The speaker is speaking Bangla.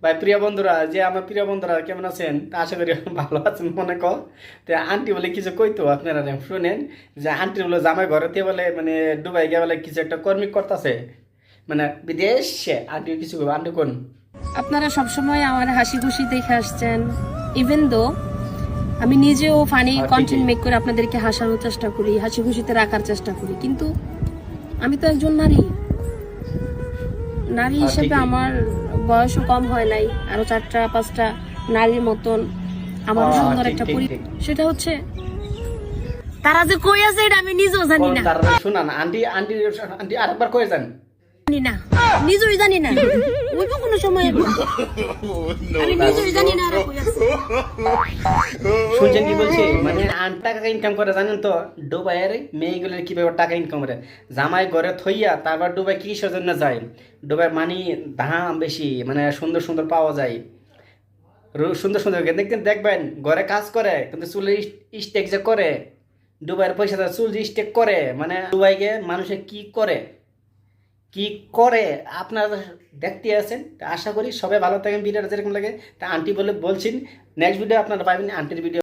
ভাই প্রিয় বন্ধুরা, যে আমার প্রিয় বন্ধুরা কেমন আছেন? তা আশা করি ভালো আছেন মনে কর। তো আন্টি বলে কিছু কইতো, আপনারা শুনেন যে আন্টি বলে জামাই ঘরেতে বলে মানে দুবাই গিয়ে বলে কিছু একটা কর্মিক করতেছে, মানে বিদেশে। আন্টি কিছু কইবো, আন্টি কোন? আপনারা সবসময় আমার হাসি খুশি দেখে আসছেন, ইভেন দো আমি নিজেও ফানি হ্যাঁ, ঠিকই। কন্টেন্ট মেক করে আপনাদেরকে হাসানোর চেষ্টা করি, হাসি খুশিতে রাখার চেষ্টা করি, কিন্তু আমি তো একজন নারী। নারী হ্যাঁ, হিসেবে ঠিকই। আমার বয়সও কম হয় নাই, আরো 4টা 5টা নারীর মতন আমারও হ্যাঁ, সুন্দর ঠিক একটা ঠিক ঠিক। সেটা হচ্ছে তারা যে কই আছে এটা আমি নিজেও জানি কোন না। তার শুনান আন্টি, আন্টি আন্টি আরেকবার কয়ে যান। জানি না, নিজেই জানি না ওই কোনো সময় আমি নিজেই জানি না ওরা কই আছে। শুনছেন কি বলছি? মানে টাকা ইনকাম করে জানেন তো? দুবাইয়ের মেয়েগুলোর কিভাবে টাকা ইনকাম করে? জামাই ঘরে থইয়া তারপর দুবাই কিসের জন্য যায়? দুবাই মানি দাম বেশি, মানে সুন্দর সুন্দর পাওয়া যায়, সুন্দর সুন্দর দেখবেন দেখবেন ঘরে কাজ করে কিন্তু চুলের স্টেক যে করে, দুবাইয়ের পয়সা দেয়, চুল যে স্টেক করে, মানে দুবাই গিয়ে মানুষে কি করে কি করে আপনারা দেখতে আছেন। তা আশা করি সবাই ভালো থাকেন। ভিডিওটা যেরকম লাগে তা আন্টি বলে বলছেন, নেক্সট ভিডিও আপনারা পাবেন আন্টির ভিডিও।